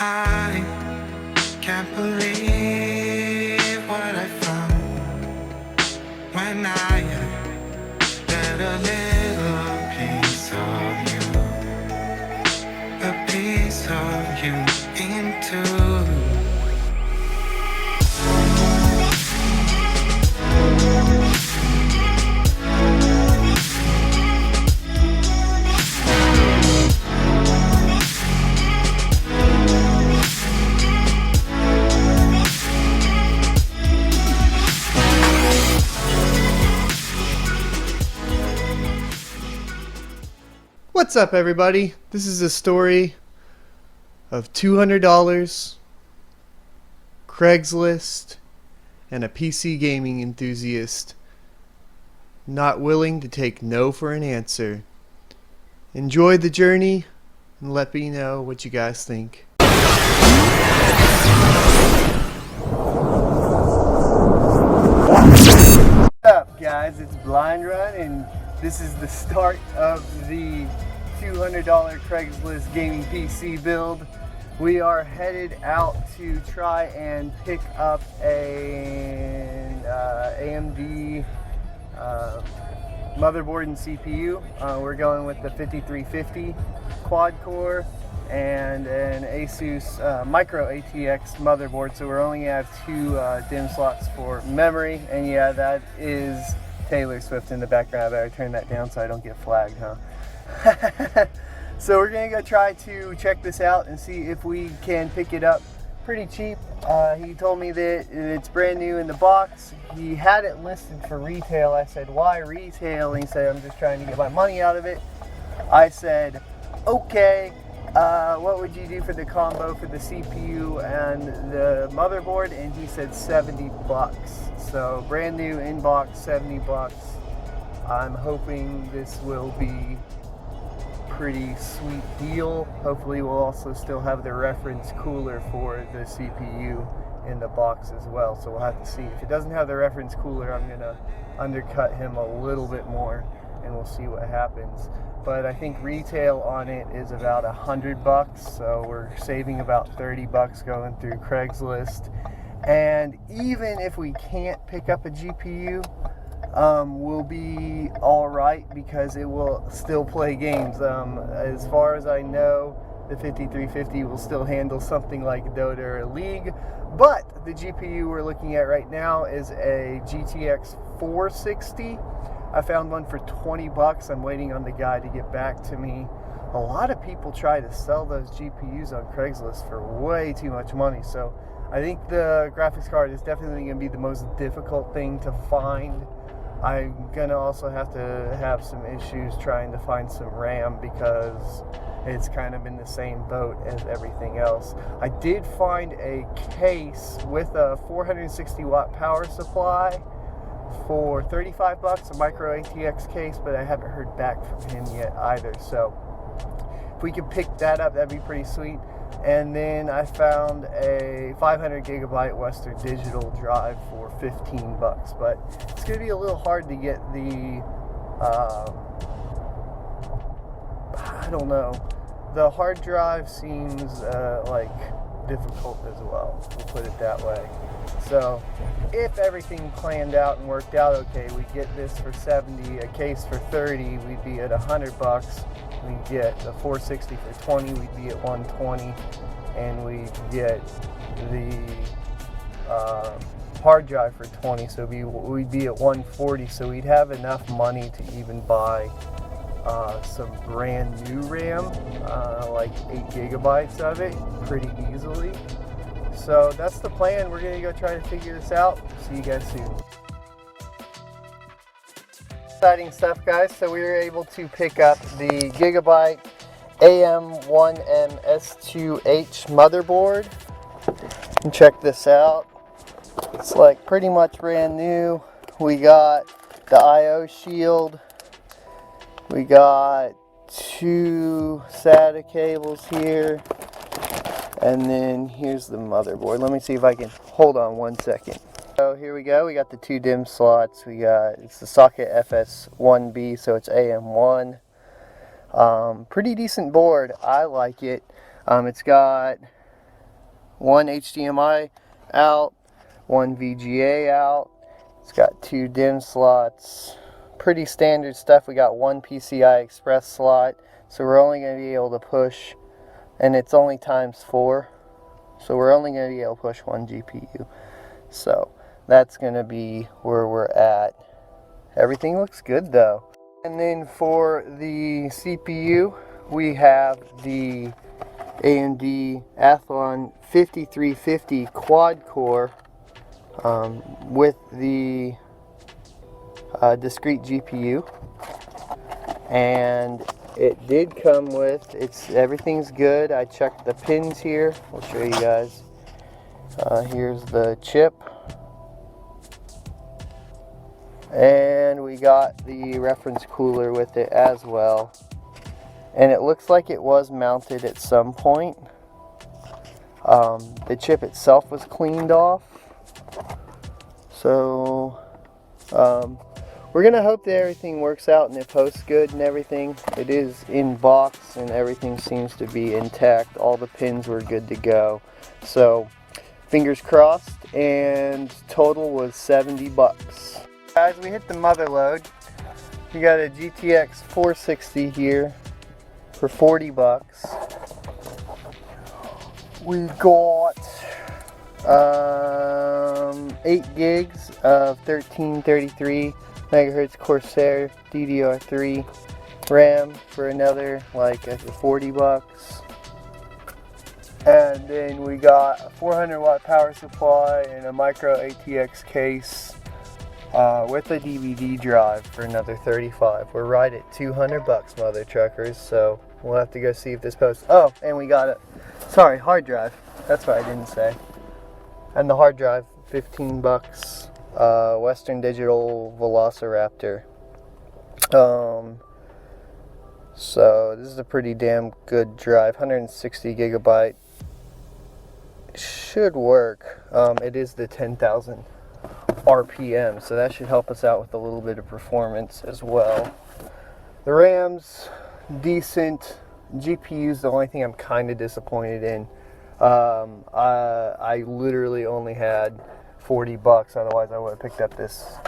I can't believe what I found when I let a little piece of you into. What's up, everybody? This is a story of $200, Craigslist, and a PC gaming enthusiast not willing to take no for an answer. Enjoy the journey and let me know what you guys think. What's up, guys? It's Blind Run, and this is the start of the $200 Craigslist gaming PC build. We are headed out to try and pick up an AMD motherboard and CPU. We're going with the 5350 quad core and an Asus micro ATX motherboard, so we're only going to have two DIMM slots for memory. And yeah, that is Taylor Swift in the background. I better turn that down so I don't get flagged, huh? So we're gonna go try to check this out and see if we can pick it up pretty cheap. He told me that it's brand new in the box. He had it listed for retail. I said, why retail? And he said, I'm just trying to get my money out of it. I said, okay, what would you do for the combo for the CPU and the motherboard? And he said $70. So brand new in box, $70. I'm hoping this will be pretty sweet deal. Hopefully we'll also still have the reference cooler for the CPU in the box as well, so we'll have to see. If it doesn't have the reference cooler, I'm gonna undercut him a little bit more and we'll see what happens. But I think retail on it is about $100, so we're saving about $30 going through Craigslist. And even if we can't pick up a GPU, will be alright because it will still play games. As far as I know, the 5350 will still handle something like Dota or League, but the GPU we're looking at right now is a GTX 460. I found one for $20. I'm waiting on the guy to get back to me. A lot of people try to sell those GPUs on Craigslist for way too much money, so I think the graphics card is definitely going to be the most difficult thing to find. I'm going to also have to have some issues trying to find some RAM because it's kind of in the same boat as everything else. I did find a case with a 460 watt power supply for $35, a micro ATX case, but I haven't heard back from him yet either. So if we could pick that up, that'd be pretty sweet. And then I found a 500 gigabyte Western Digital drive for $15, but it's going to be a little hard to get the, I don't know, the hard drive seems like difficult as well, we'll put it that way. So if everything planned out and worked out okay, we get this for $70, a case for $30, we'd be at $100. We get the 460 for $20, we'd be at $120, and we'd get the hard drive for $20, so we'd be at $140. So we'd have enough money to even buy some brand new RAM, like 8 gigabytes of it, pretty easily. So that's the plan. We're gonna go try to figure this out. See you guys soon. Exciting stuff, guys. So we were able to pick up the Gigabyte AM1MS2H motherboard. And check this out. It's like pretty much brand new. We got the IO shield. We got 2 SATA cables here. And then here's the motherboard. Let me see if I can hold on one second. So here we go. We got the 2 DIMM slots. It's the socket FS1B, so it's AM1. Pretty decent board. I like it. It's got one HDMI out, one VGA out. It's got 2 DIMM slots. Pretty standard stuff. We got one PCI Express slot, so we're only going to be able to push, and it's only ×4, so we're only going to be able to push one GPU. So that's going to be where we're at. Everything looks good though. And then for the CPU, we have the AMD Athlon 5350 quad core with the discrete GPU, and it did come with, everything's good. I checked the pins here. I'll show you guys. Here's the chip, and we got the reference cooler with it as well. And it looks like it was mounted at some point. The chip itself was cleaned off, so we're gonna hope that everything works out and it posts good and everything. It is in box and everything seems to be intact. All the pins were good to go, so fingers crossed. And total was $70. Guys, we hit the mother load. We got a GTX 460 here for $40. We got 8 gigs of 1333 megahertz Corsair DDR3 RAM for another like $40. And then we got a 400 watt power supply and a micro ATX case with a DVD drive for another $35. We're right at $200, mother truckers. So we'll have to go see if this posts. Oh, and we got hard drive. That's what I didn't say. And the hard drive, $15. Western Digital Velociraptor. So this is a pretty damn good drive. 160 gigabyte. Should work. It is the 10,000 RPM, so that should help us out with a little bit of performance as well. The RAM's decent. GPU's the only thing I'm kind of disappointed in. I literally only had $40, otherwise I would have picked up this.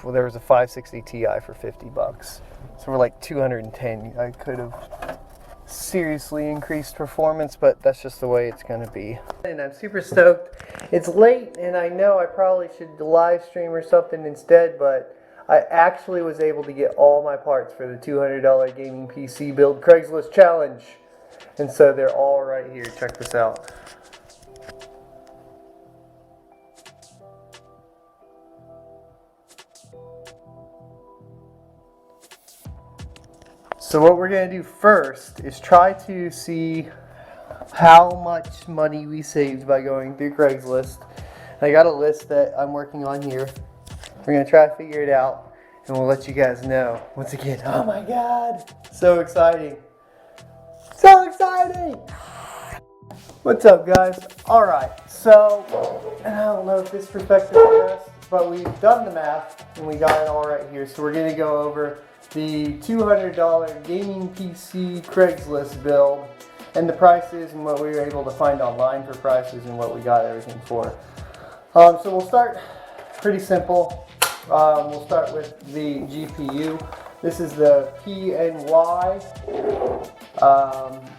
Well, there was a 560 Ti for $50, so for like 210 I could have seriously increased performance, but that's just the way it's gonna be. And I'm super stoked. It's late and I know I probably should live stream or something instead, but I actually was able to get all my parts for the $200 gaming PC build Craigslist challenge, and so they're all right here. Check this out. So what we're going to do first is try to see how much money we saved by going through Craigslist. I got a list that I'm working on here. We're going to try to figure it out, and we'll let you guys know. Once again, oh my god, so exciting. So exciting! What's up, guys? Alright, so, I don't know if this perspective is best, but we've done the math, and we got it all right here. So we're going to go over the $200 gaming PC Craigslist build and the prices and what we were able to find online for prices and what we got everything for. So we'll start pretty simple. We'll start with the GPU. This is the PNY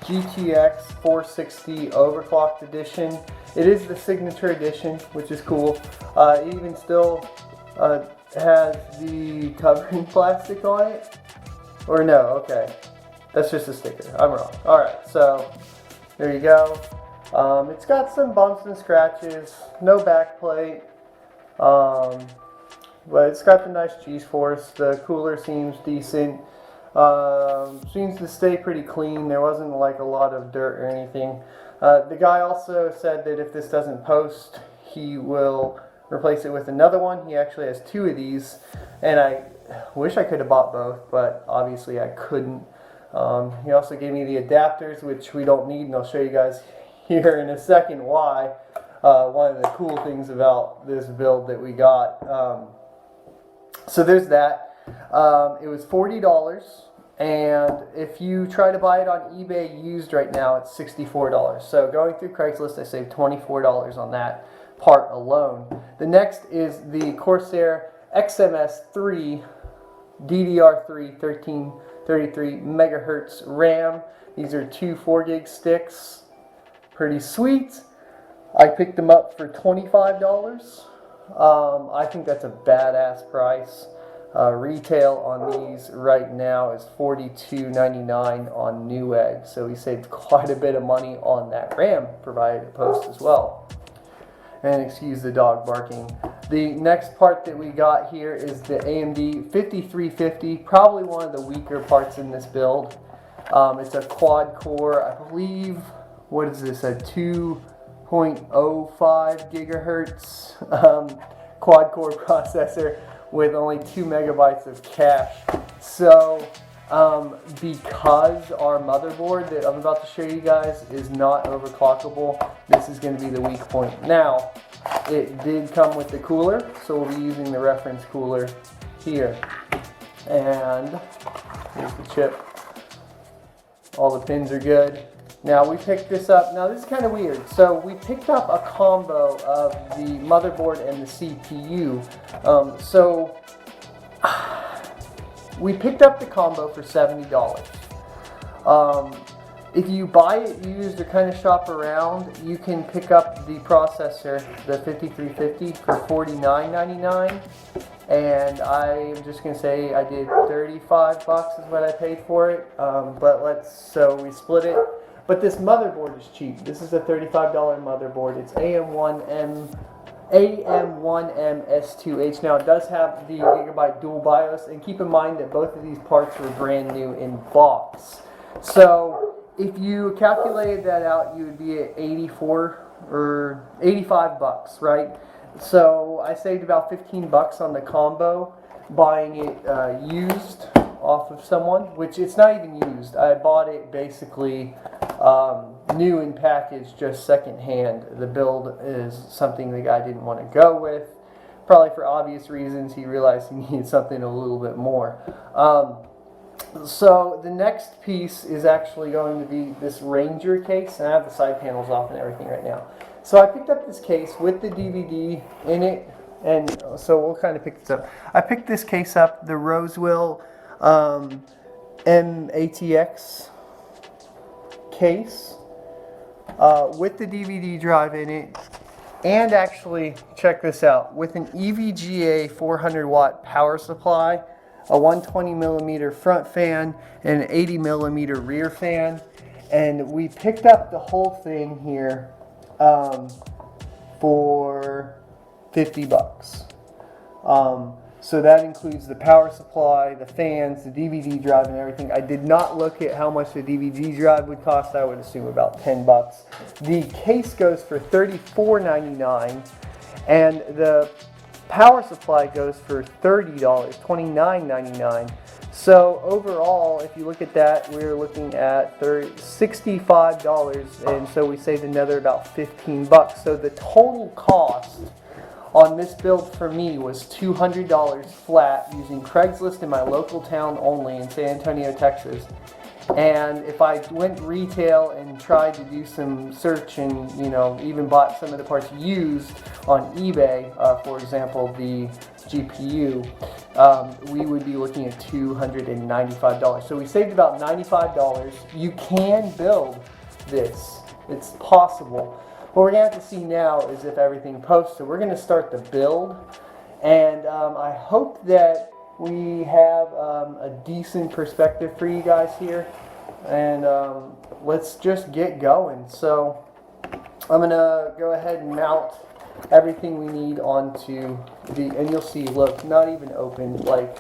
GTX 460 overclocked edition. It is the signature edition, which is cool. It even still has the covering plastic on it. Or no, okay. That's just a sticker. I'm wrong. Alright, so there you go. It's got some bumps and scratches. No backplate. But it's got the nice G-force. The cooler seems decent. Seems to stay pretty clean. There wasn't like a lot of dirt or anything. The guy also said that if this doesn't post, he will replace it with another one. He actually has 2 of these, and I wish I could have bought both, but obviously I couldn't. He also gave me the adapters, which we don't need, and I'll show you guys here in a second why. One of the cool things about this build that we got. So there's that. It was $40, And if you try to buy it on eBay used right now, it's $64. So going through Craigslist, I saved $24 on that part alone. The next is the Corsair XMS3 DDR3 1333 megahertz RAM. These are two 4 gig sticks. Pretty sweet. I picked them up for $25. I think that's a badass price. Retail on these right now is $42.99 on Newegg, so we saved quite a bit of money on that RAM, provided a post as well. And excuse the dog barking. The next part that we got here is the AMD 5350, probably one of the weaker parts in this build. It's a quad core, I believe, what is this, a 2.05 gigahertz quad core processor with only 2 megabytes of cache. So because our motherboard that I'm about to show you guys is not overclockable, this is going to be the weak point. Now, it did come with the cooler, so we'll be using the reference cooler here. And here's the chip. All the pins are good. Now we picked this up. Now this is kind of weird. So we picked up a combo of the motherboard and the CPU. We picked up the combo for $70. If you buy it used or kind of shop around, you can pick up the processor, the 5350, for $49.99. And I'm just gonna say I did 35 bucks is what I paid for it. So we split it. But this motherboard is cheap. This is a $35 motherboard. It's AM1MS2H. Now it does have the Gigabyte dual BIOS, and keep in mind that both of these parts were brand new in box. So if you calculated that out, you would be at 84 or 85 bucks, right? So I saved about 15 bucks on the combo, buying it used off of someone, which it's not even used. I bought it basically new and packaged, just secondhand. The build is something the guy didn't want to go with, probably for obvious reasons. He realized he needed something a little bit more. So the next piece is actually going to be this Ranger case, and I have the side panels off and everything right now. So I picked up this case with the DVD in it, and so we'll kind of pick this up. I picked this case up, the Roswell MATX case, with the DVD drive in it, and actually, check this out, with an EVGA 400 watt power supply, a 120 millimeter front fan, and an 80 millimeter rear fan. And we picked up the whole thing here for 50 bucks. So that includes the power supply, the fans, the DVD drive, and everything. I did not look at how much the DVD drive would cost. I would assume about 10 bucks. The case goes for $34.99, and the power supply goes for $30, $29.99. So overall, if you look at that, we're looking at $65, and so we saved another about 15 bucks. So the total cost on this build for me was $200 flat, using Craigslist in my local town only in San Antonio, Texas. And if I went retail and tried to do some search and, even bought some of the parts used on eBay, for example, the GPU, we would be looking at $295. So we saved about $95. You can build this. It's possible. What we're going to have to see now is if everything posts. So we're going to start the build, and I hope that we have a decent perspective for you guys here, and let's just get going. So I'm going to go ahead and mount everything we need onto and you'll see, look, not even open, like,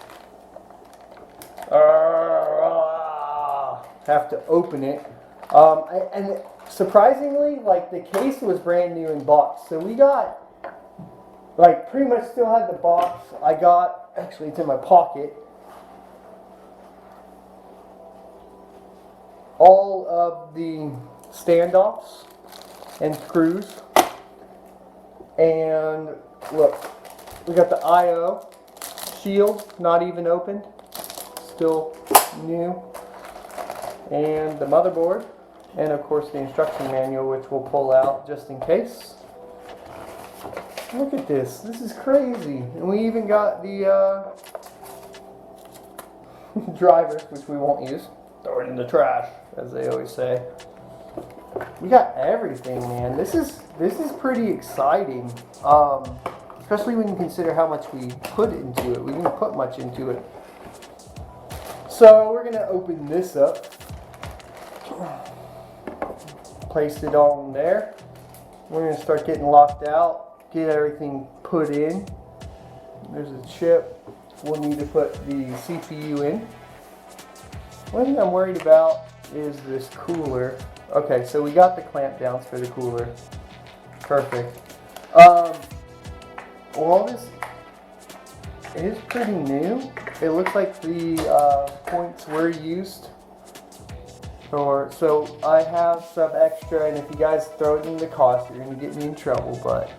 have to open it. And surprisingly, like, the case was brand new in box, so we got, like, pretty much still had the box. I got, actually it's in my pocket, all of the standoffs and screws. And look, we got the I/O shield, not even opened, still new. and the motherboard, and of course the instruction manual, which we'll pull out just in case. Look at this. This is crazy. And we even got the driver, which we won't use. Throw it in the trash, as they always say. We got everything, man. This is pretty exciting. Especially when you consider how much we put into it. We didn't put much into it. So we're gonna open this up. Place it on there. We're gonna start getting locked out. Get everything put in. There's a chip. We'll need to put the CPU in. One thing I'm worried about is this cooler. Okay, so we got the clamp downs for the cooler. Perfect. All this is pretty new. It looks like the points were used. So I have some extra, and if you guys throw it in the cost, you're going to get me in trouble, but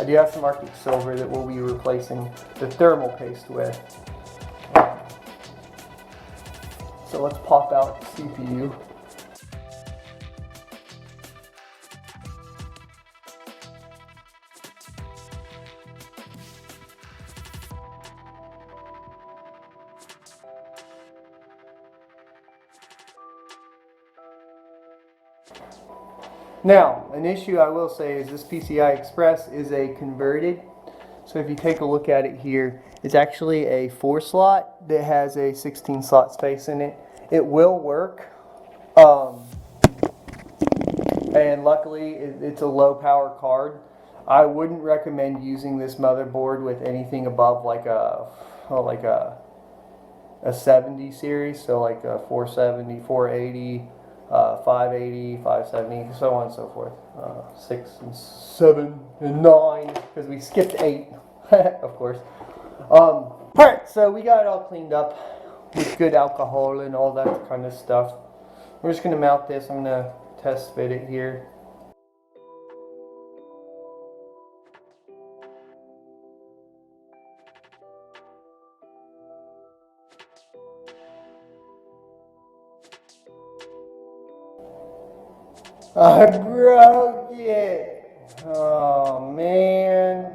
I do have some Arctic Silver that we'll be replacing the thermal paste with. So let's pop out the CPU. Now, an issue I will say is this PCI Express is a converted. So if you take a look at it here, it's actually a 4 slot that has a 16 slot space in it. It will work. And luckily it's a low power card. I wouldn't recommend using this motherboard with anything above like a 70 series, so like a 470, 480, 580, 570, so on and so forth. 6 and 7 and 9, because we skipped 8, of course. Alright, so we got it all cleaned up with good alcohol and all that kind of stuff. We're just going to mount this. I'm going to test fit it here. I broke it. Oh man.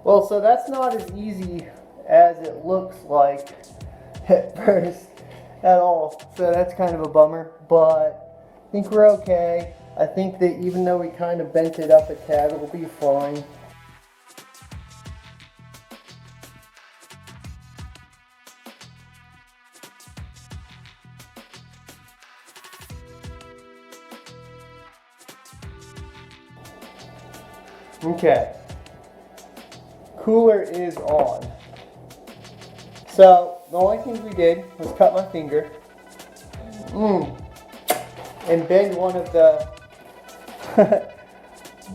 Well, so that's not as easy as it looks like at first at all. So that's kind of a bummer, but I think we're okay. I think that even though we kind of bent it up a tad, it'll be fine. Okay. Cooler is on. So the only thing we did was cut my finger and bend one of the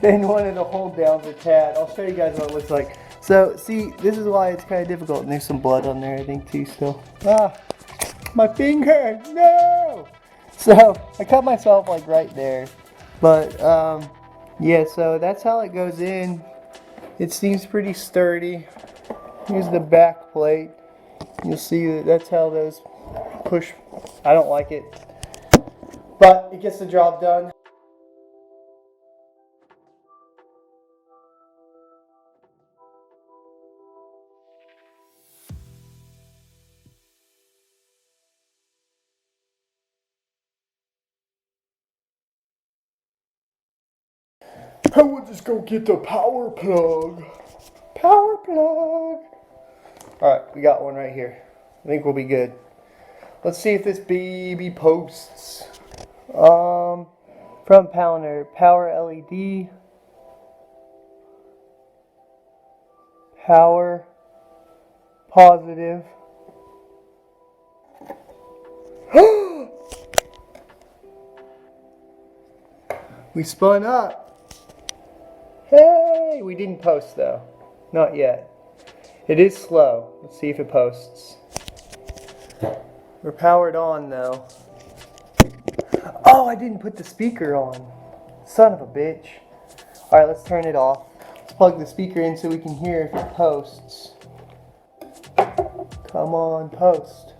bend one of the hold downs a tad. I'll show you guys what it looks like. So see, this is why it's kind of difficult, and there's some blood on there I think too still. Ah, my finger, no! So I cut myself like right there, but yeah, so that's how it goes in. It seems pretty sturdy. Here's the back plate. You'll see that that's how those push. I don't like it, but it gets the job done. I will just go get the power plug. Power plug. Alright, we got one right here. I think we'll be good. Let's see if this baby posts. From Powner, power LED. Power. Positive. We spun up. Hey, we didn't post though. Not yet. It is slow. Let's see if it posts. We're powered on though. Oh, I didn't put the speaker on. Son of a bitch. Alright, let's turn it off. Let's plug the speaker in so we can hear if it posts. Come on, post.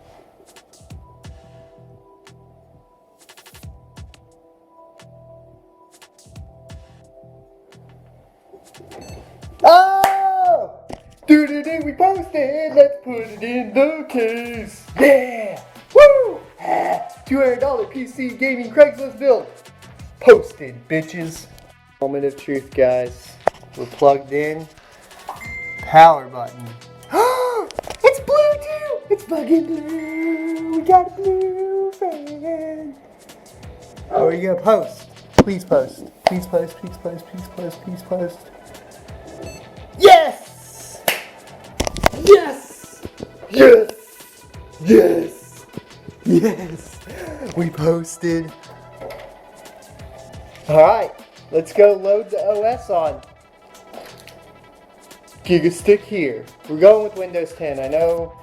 Oh! Doo-doo-doo, we posted! Let's put it in the case! Yeah! Woo! $200 PC gaming Craigslist build. Posted, bitches. Moment of truth, guys. We're plugged in. Power button. It's blue too! It's fucking blue! We got a blue fan! Oh, are you gonna post? Please post. Please post, please post, please post, please post. Yes! Yes! Yes! Yes! Yes! We posted. Alright, let's go load the OS on. Gigastick here. We're going with Windows 10. I know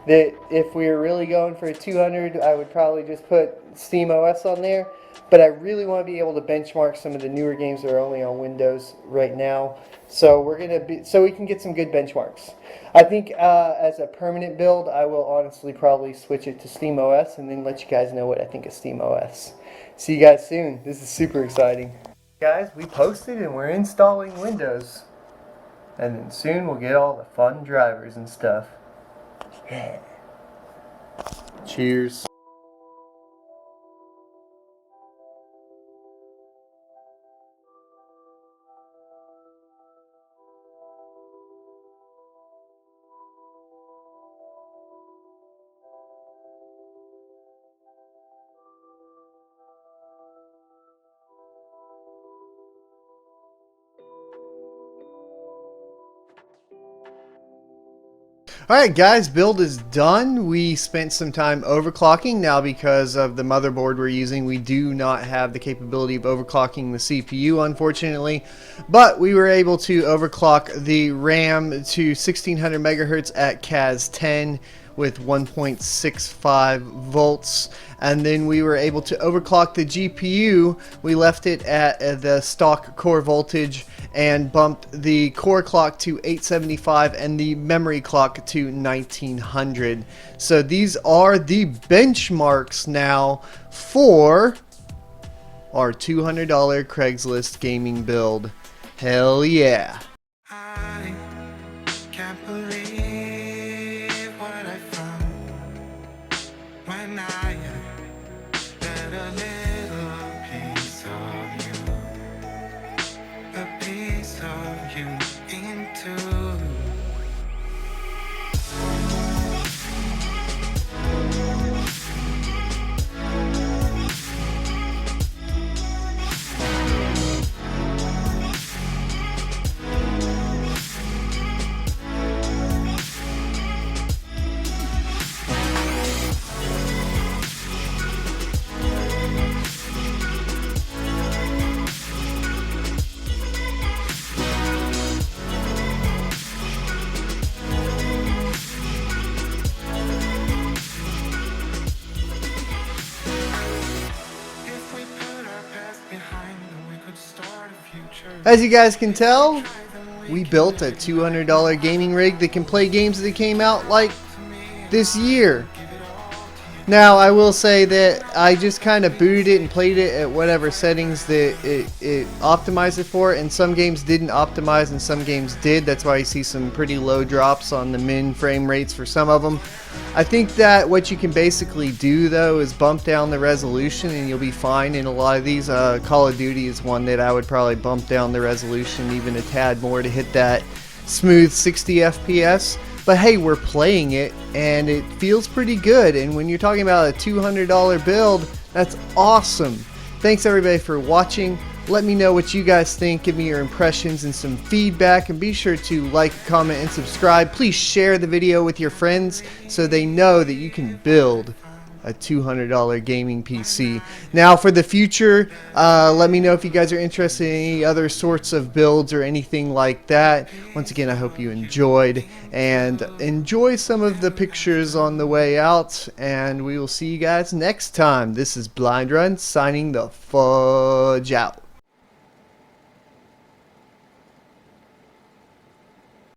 that if we were really going for a 200, I would probably just put Steam OS on there. But I really want to be able to benchmark some of the newer games that are only on Windows right now. So we can get some good benchmarks. I think as a permanent build, I will honestly probably switch it to Steam OS and then let you guys know what I think of Steam OS. See you guys soon. This is super exciting. Guys, we posted and we're installing Windows. And then soon we'll get all the fun drivers and stuff. Yeah. Cheers. Alright guys, build is done. We spent some time overclocking. Now because of the motherboard we're using, we do not have the capability of overclocking the CPU, unfortunately. But we were able to overclock the RAM to 1600 megahertz at CAS 10 with 1.65 volts, and then we were able to overclock the GPU. We left it at the stock core voltage and bumped the core clock to 875 and the memory clock to 1900. So these are the benchmarks now for our $200 Craigslist gaming build. Hell yeah. I can't believe what I found when I let a little piece of you into. As you guys can tell, we built a $200 gaming rig that can play games that came out like this year. Now I will say that I just kind of booted it and played it at whatever settings that it optimized it for, and some games didn't optimize and some games did. That's why you see some pretty low drops on the min frame rates for some of them. I think that what you can basically do though is bump down the resolution and you'll be fine in a lot of these. Call of Duty is one that I would probably bump down the resolution even a tad more to hit that smooth 60 FPS. But hey, we're playing it and it feels pretty good, and when you're talking about a $200 build, that's awesome. Thanks everybody for watching. Let me know what you guys think. Give me your impressions and some feedback, and be sure to like, comment, and subscribe. Please share the video with your friends so they know that you can build a $200 gaming PC. Now for the future, let me know if you guys are interested in any other sorts of builds or anything like that. Once again, I hope you enjoyed, and enjoy some of the pictures on the way out, and we will see you guys next time. This is Blind Run signing the fudge out.